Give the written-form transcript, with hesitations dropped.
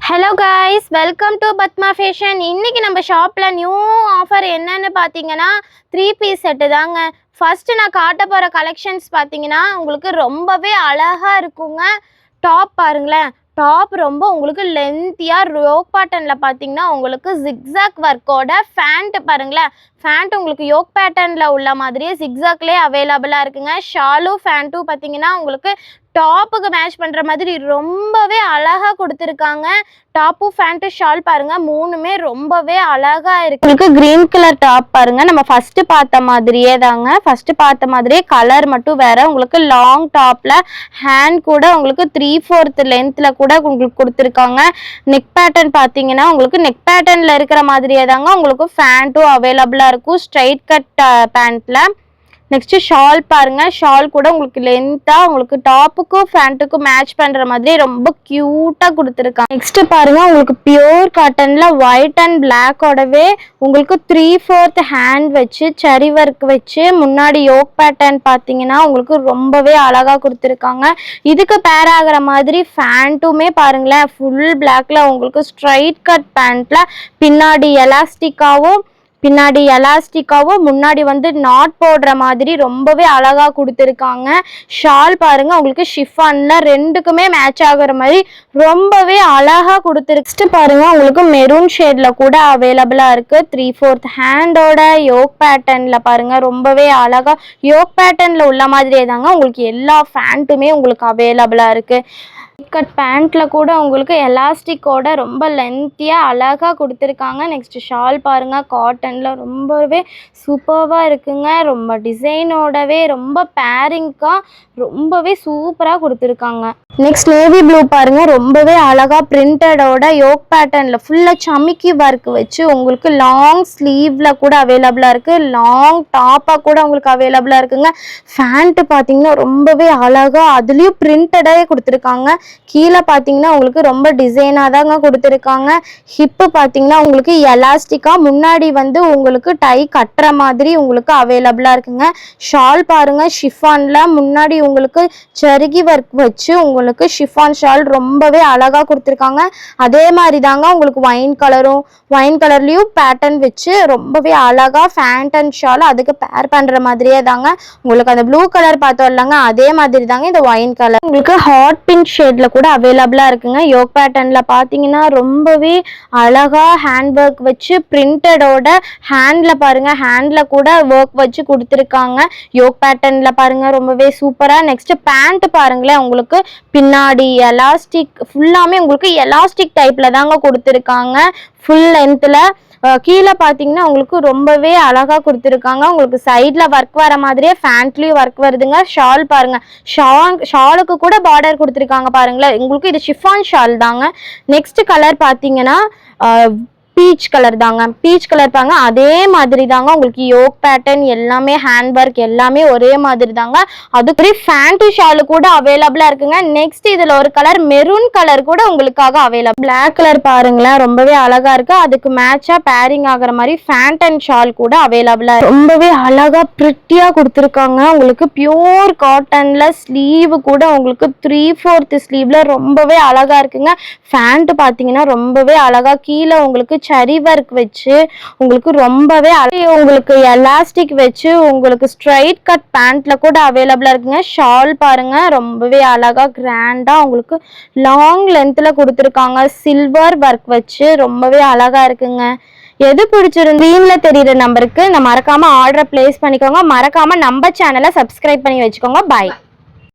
Hello guys, welcome to Padma fashion. இன்னைக்கு நம்ம ஷாப்பில் நியூ ஆஃபர் என்னன்னு பார்த்தீங்கன்னா 3 பீஸ் செட்டு தாங்க. ஃபர்ஸ்ட் நான் காட்ட போகிற கலெக்ஷன்ஸ் பார்த்தீங்கன்னா உங்களுக்கு ரொம்பவே அழகாக இருக்குங்க. டாப் பாருங்களேன், டாப் ரொம்ப உங்களுக்கு லென்த்தியாக யோக் பேட்டர்னில் பார்த்தீங்கன்னா உங்களுக்கு ஜிக்ஸாக் ஒர்க்கோட ஃபேண்ட் பாருங்களேன். ஃபேண்ட் உங்களுக்கு யோக் பேட்டர்னில் உள்ள மாதிரியே ஜிக்ஸாக்லேயே அவைலபிளாக இருக்குங்க. ஷாலும் ஃபேண்ட்டும் பார்த்தீங்கன்னா உங்களுக்கு டாப்புக்கு மேட்ச் பண்ணுற மாதிரி ரொம்பவே அழகாக கொடுத்துருக்காங்க. டாப்பு ஃபேண்ட்டு ஷால் பாருங்கள், மூணுமே ரொம்பவே அழகாக இருக்குது. உங்களுக்கு க்ரீன் கலர் டாப் பாருங்கள், நம்ம ஃபஸ்ட்டு பார்த்த மாதிரியே தாங்க. ஃபஸ்ட்டு பார்த்த மாதிரியே கலர் மட்டும் வேறு. உங்களுக்கு லாங் டாப்பில் ஹேண்ட் கூட உங்களுக்கு 3/4 லென்த்தில் கூட உங்களுக்கு கொடுத்துருக்காங்க. நெக் பேட்டர்ன் பார்த்தீங்கன்னா உங்களுக்கு நெக் பேட்டர்னில் இருக்கிற மாதிரியே தாங்க உங்களுக்கு ஃபேண்ட்டும் அவைலபிளாக இருக்கும் ஸ்ட்ரைட் கட் பேண்ட்டில். நெக்ஸ்ட்டு ஷால் பாருங்கள், ஷால் கூட உங்களுக்கு லென்த்தாக உங்களுக்கு டாப்புக்கும் ஃபேண்ட்டுக்கும் மேட்ச் பண்ணுற மாதிரி ரொம்ப க்யூட்டாக கொடுத்துருக்காங்க. நெக்ஸ்ட்டு பாருங்கள், உங்களுக்கு பியூர் காட்டனில் ஒயிட் அண்ட் பிளாக்கோடவே உங்களுக்கு 3/4 ஹேண்ட் வச்சு செரி ஒர்க் வச்சு முன்னாடி யோக் பேட்டர்ன் பார்த்தீங்கன்னா உங்களுக்கு ரொம்பவே அழகாக கொடுத்துருக்காங்க. இதுக்கு பேர் ஆகிற மாதிரி ஃபேண்ட்டுமே பாருங்களேன், ஃபுல் பிளாக்ல உங்களுக்கு ஸ்ட்ரைட் கட் பேண்ட்டில் பின்னாடி எலாஸ்டிக்காவும் முன்னாடி வந்து நாட் போடுற மாதிரி ரொம்பவே அழகா கொடுத்துருக்காங்க. ஷால் பாருங்க, உங்களுக்கு ஷிஃபான்ல ரெண்டுக்குமே மேட்ச் ஆகுற மாதிரி ரொம்பவே அழகா கொடுத்துருக்கு. பாருங்க, உங்களுக்கு மெரூன் ஷேட்ல கூட அவைலபிளா இருக்கு. 3/4 ஹேண்டோட யோக் பேட்டர்ன்ல பாருங்க ரொம்பவே அழகா யோக் பேட்டர்ன்ல உள்ள மாதிரியே தாங்க உங்களுக்கு எல்லா ஃபேண்ட்டுமே உங்களுக்கு அவைலபிளா இருக்கு. கட் பேண்ட்டில் கூட உங்களுக்கு எலாஸ்டிக்கோட ரொம்ப லென்த்தியாக அழகாக கொடுத்துருக்காங்க. நெக்ஸ்ட் ஷால் பாருங்கள், காட்டனில் ரொம்பவே சூப்பராக இருக்குங்க. ரொம்ப டிசைனோடவே ரொம்ப பேரிங்காக ரொம்பவே சூப்பராக கொடுத்துருக்காங்க. நெக்ஸ்ட் நேவி ப்ளூ பாருங்கள், ரொம்பவே அழகாக பிரிண்டடோட யோக் பேட்டர்னில் ஃபுல்லாக சமிக்கி ஒர்க் வச்சு உங்களுக்கு லாங் ஸ்லீவில் கூட அவைலபிளாக இருக்குது. லாங் டாப்பாக கூட உங்களுக்கு அவைலபிளாக இருக்குங்க. ஃபேண்ட்டு பார்த்தீங்கன்னா ரொம்பவே அழகாக அதுலேயும் பிரிண்டடாகவே கொடுத்துருக்காங்க. கீழே பார்த்தீங்கன்னா உங்களுக்கு ரொம்ப டிசைனாக தாங்க கொடுத்துருக்காங்க. ஹிப்பு பார்த்தீங்கன்னா உங்களுக்கு எலாஸ்டிக்காக முன்னாடி வந்து உங்களுக்கு டை கட்டுற மாதிரி உங்களுக்கு அவைலபிளாக இருக்குங்க. ஷால் பாருங்கள், ஷிஃபானில் முன்னாடி உங்களுக்கு செருகி ஒர்க் வச்சு உங்களுக்கு ஷிஃபான் ஷால் ரொம்பவே அழகாக கொடுத்துருக்காங்க. அதே மாதிரி தாங்க உங்களுக்கு ஒயின் கலர்லேயும் பேட்டர்ன் வச்சு ரொம்பவே அழகாக ஃபேண்ட் அண்ட் ஷால் அதுக்கு பேர் பண்ணுற மாதிரியே தாங்க உங்களுக்கு அந்த ப்ளூ கலர் பார்த்தோம் இல்லைங்க, அதே மாதிரி தாங்க இந்த ஒயின் கலர். உங்களுக்கு ஹாட் பிங்க் ஷேட்ல கூட அவைலபிளா இருக்குங்க. யோக் பேட்டர்ன்ல பாத்தீங்கன்னா ரொம்பவே அழகா ஹேண்ட் ஒர்க் வச்சு பிரிண்டடோட ஹேண்ட்ல பாருங்க, ஹேண்ட்ல கூட ஒர்க் வச்சு கொடுத்துருக்காங்க. யோக் பேட்டர்ன்ல பாருங்க ரொம்பவே சூப்பரா. நெக்ஸ்ட் பேண்ட் பாருங்களேன், உங்களுக்கு பின்னாடி எலாஸ்டிக் ஃபுல்லாமே உங்களுக்கு எலாஸ்டிக் டைப்ல தாங்க கொடுத்துருக்காங்க. ஃபுல் லென்த்ல கீழே பார்த்தீங்கன்னா உங்களுக்கு ரொம்பவே அழகாக கொடுத்துருக்காங்க. உங்களுக்கு சைடில் ஒர்க் வர மாதிரியே ஃபேண்ட்லேயும் ஒர்க் வருதுங்க. ஷால் பாருங்கள், ஷாலுக்கு கூட பார்டர் கொடுத்துருக்காங்க பாருங்களேன். உங்களுக்கு இது ஷிஃபான் ஷால் தாங்க. நெக்ஸ்ட் கலர் பார்த்தீங்கன்னா பீச் கலர் தாங்க. பீச் கலர் பாருங்க, அதே மாதிரி தாங்க உங்களுக்கு யோக் பேட்டர்ன் எல்லாமே ஹேண்ட் ஒர்க் எல்லாமே ஒரே மாதிரி தாங்க. அதுக்கு ஃபேண்ட் ஷாலு கூட அவைலபிளா இருக்குங்க. நெக்ஸ்ட் இதுல ஒரு கலர் மெரூன் கலர் கூட உங்களுக்காக அவைலபிள். பிளாக் கலர் பாருங்களேன், ரொம்பவே அழகா இருக்கு. அதுக்கு மேட்சா பேரிங் ஆகிற மாதிரி ஃபேண்ட் அண்ட் ஷால் கூட அவைலபிளா ரொம்பவே அழகா பிரிட்டியா கொடுத்துருக்காங்க. உங்களுக்கு பியூர் காட்டன்ல ஸ்லீவ் கூட உங்களுக்கு 3/4 ஸ்லீவ்ல ரொம்பவே அழகா இருக்குங்க. ஃபேண்ட் பாத்தீங்கன்னா ரொம்பவே அழகா கீழே உங்களுக்கு செரி ஒர்க் வச்சு உங்களுக்கு ரொம்பவே உங்களுக்கு எலாஸ்டிக் வச்சு உங்களுக்கு ஸ்ட்ரைட் கட் பேண்ட்ல கூட அவைலபிளா இருக்குங்க. ஷால் பாருங்க, ரொம்பவே அழகா கிராண்டா உங்களுக்கு லாங் லென்த்ல கொடுத்துருக்காங்க. சில்வர் ஒர்க் வச்சு ரொம்பவே அழகா இருக்குங்க. எது பிடிச்சிருந்து ஸ்க்ரீன்ல தெரியுற நம்பருக்கு மறக்காம ஆர்டர் பிளேஸ் பண்ணிக்கோங்க. மறக்காம நம்ம சேனலை சப்ஸ்கிரைப் பண்ணி வச்சுக்கோங்க. பாய்.